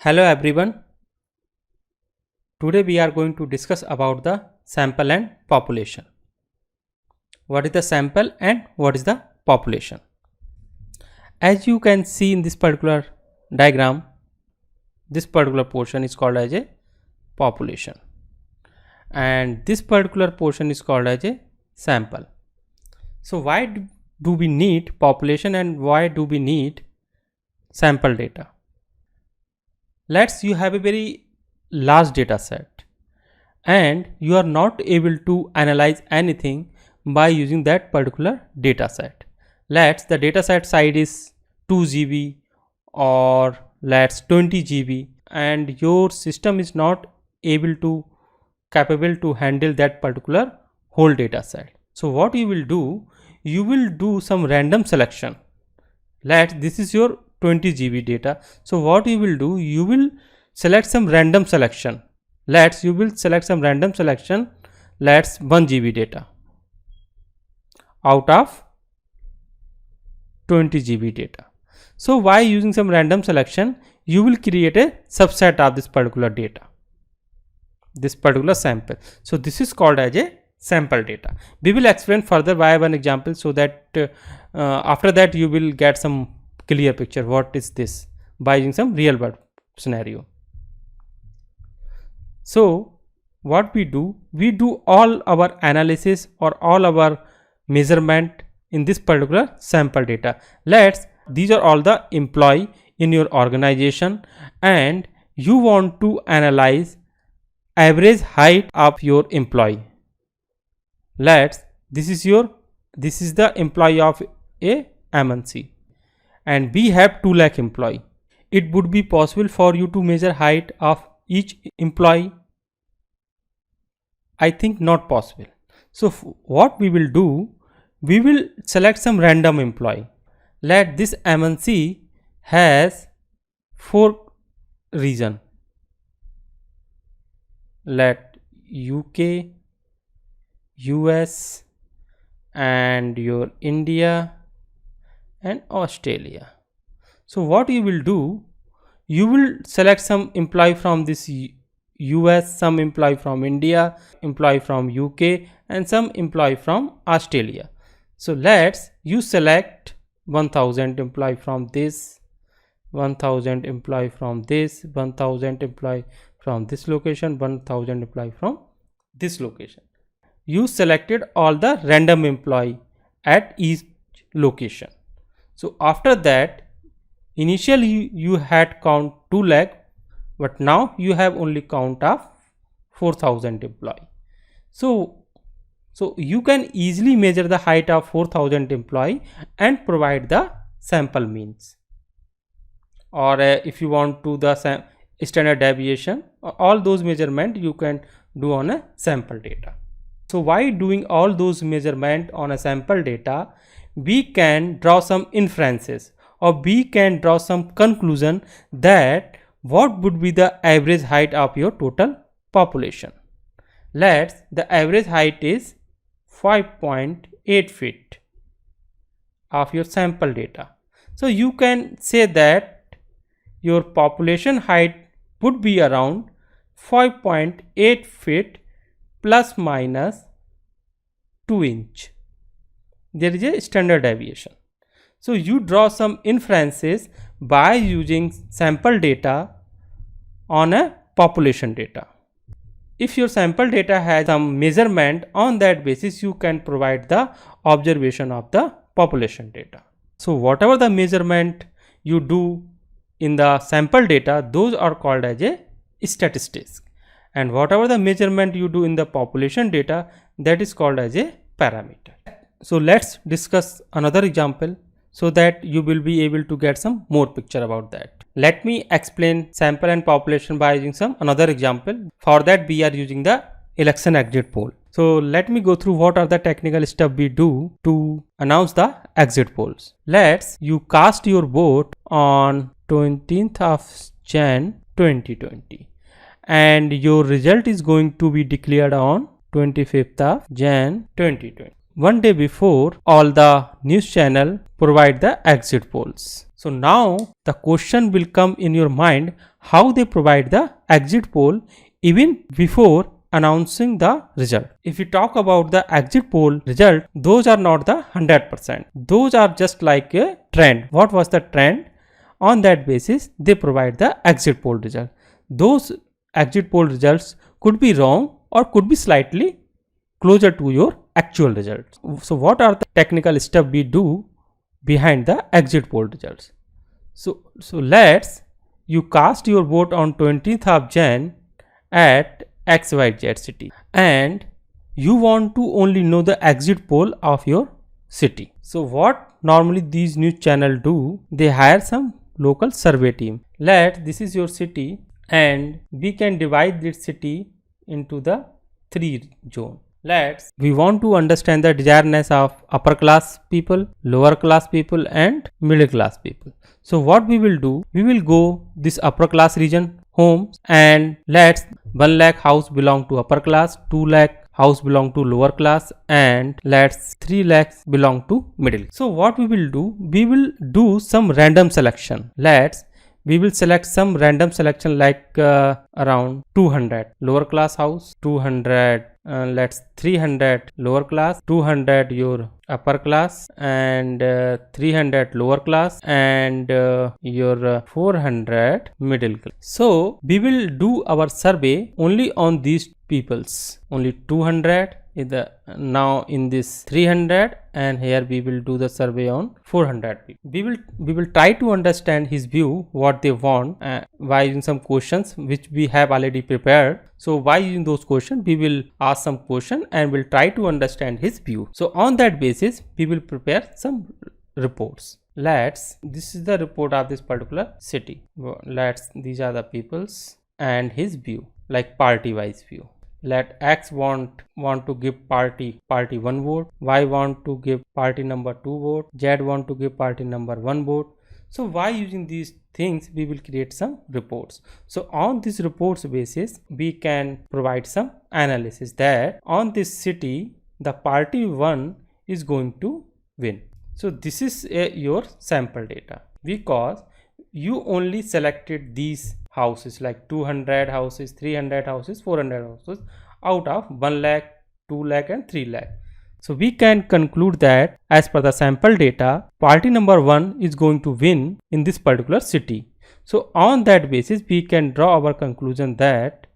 Hello everyone. Today we are going to discuss about the sample and population. What is the sample and what is the population? As you can see in this particular diagram, this particular portion is called as a population and this particular portion is called as a sample. So why do we need population and why do we need sample data? Let's you have a very large data set and you are not able to analyze anything by using that particular data set. Let's the data set size is 2 GB or let's 20 GB and your system is not capable to handle that particular whole data set. So what you will do some random selection. This is your 20 GB data. So what you will do, you will select some random selection. You will select some random selection. 1 GB data out of 20 GB data. So by using some random selection, you will create a subset of this particular data, this particular sample. So this is called as a sample data. We will explain further by one example so that after that you will get some clear picture what is this by using some real world scenario. So what we do all our analysis or all our measurement in this particular sample data. These are all the employee in your organization and you want to analyze average height of your employee. This is the employee of a MNC and we have 2 lakh employee. It would be possible for you to measure height of each employee? I think not possible. So what we will do, we will select some random employee. This MNC has 4 region. UK, US and your India and Australia. So what you will do, you will select some employee from this US, some employee from India, employee from UK and some employee from Australia. So you select 1000 employee from this, 1000 employee from this, 1000 employee from this location, 1000 employee from this location. You selected all the random employee at each location. So after that, initially you had count 2 lakh, but now you have only count of 4000 employee. So you can easily measure the height of 4000 employee and provide the sample means. Or if you want to the standard deviation, all those measurement you can do on a sample data. So by doing all those measurement on a sample data, we can draw some inferences or we can draw some conclusion that what would be the average height of your total population. The average height is 5.8 feet of your sample data. So you can say that your population height would be around 5.8 feet plus minus 2 inch. There is a standard deviation. So you draw some inferences by using sample data on a population data. If your sample data has some measurement, on that basis you can provide the observation of the population data. So whatever the measurement you do in the sample data, those are called as a statistics, and whatever the measurement you do in the population data, that is called as a parameter. So let's discuss another example so that you will be able to get some more picture about that. Let me explain sample and population by using some another example. For that we are using the election exit poll. So let me go through what are the technical steps we do to announce the exit polls. You cast your vote on 20th of Jan 2020 and your result is going to be declared on 25th of Jan 2020. one day before all the news channel provide the exit polls. So now the question will come in your mind, how they provide the exit poll even before announcing the result. If we talk about the exit poll result, those are not the 100%. Those are just like a trend. What was the trend? On that basis, they provide the exit poll result. Those exit poll results could be wrong or could be slightly closer to your actual results. So what are the technical steps we do behind the exit poll results? So let's you cast your vote on 20th of Jan at XYZ city, and you want to only know the exit poll of your city. So what normally these news channel do, they hire some local survey team. This is your city, and we can divide this city into the 3 zone. We want to understand the desiredness of upper class people, lower class people and middle class people. So what we will do, we will go this upper class region homes, and let's 1 lakh house belong to upper class, 2 lakh house belong to lower class, and let's 3 lakhs belong to middle. So what we will do some random selection. We will select some random selection like around 200 lower class house, 200 let's 300 lower class, 200 your upper class, and 300 lower class, and your 400 middle class. So we will do our survey only on these peoples. Only 200 is the now in this 300, and here we will do the survey on 400 people. We will try to understand his view, what they want, by using some questions which we have already prepared. So by using those questions, we will ask some question and will try to understand his view. So on that basis, we will prepare some reports. This is the report of this particular city. These are the peoples and his view, like party wise view. Let X want to give party 1 vote, Y want to give party number 2 vote, Z want to give party number 1 vote. So by using these things, we will create some reports. So on this reports basis, we can provide some analysis that on this city, the party 1 is going to win. So this is your sample data, because you only selected these houses like 200 houses, 300 houses, 400 houses out of 1 lakh, 2 lakh and 3 lakh. So we can conclude that as per the sample data, party number 1 is going to win in this particular city. So on that basis, we can draw our conclusion that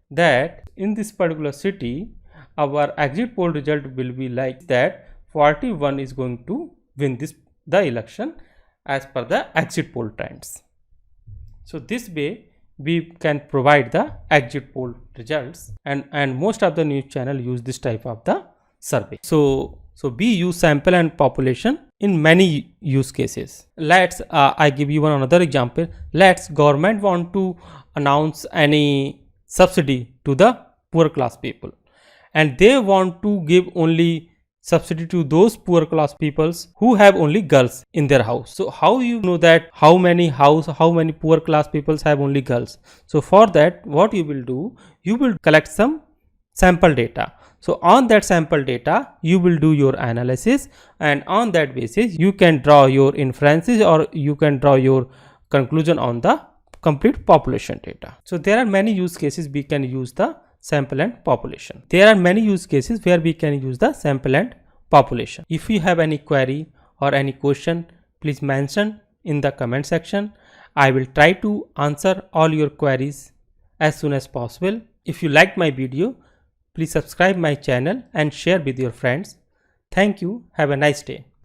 in this particular city, our exit poll result will be like that party 1 is going to win the election as per the exit poll trends. So this way we can provide the exit poll results, and most of the news channel use this type of the survey. So we use sample and population in many use cases. I give you another example. Government want to announce any subsidy to the poor class people, and they want to give only subsidy to those poor class peoples who have only girls in their house. So how you know that how many poor class peoples have only girls? So for that, what you will do, you will collect some sample data. So on that sample data, you will do your analysis, and on that basis, you can draw your inferences or you can draw your conclusion on the complete population data. So there are many use cases we can use the sample and population. There are many use cases where we can use the sample and population. If you have any query or any question, please mention in the comment section. I will try to answer all your queries as soon as possible. If you liked my video, please subscribe my channel and share with your friends. Thank you. Have a nice day.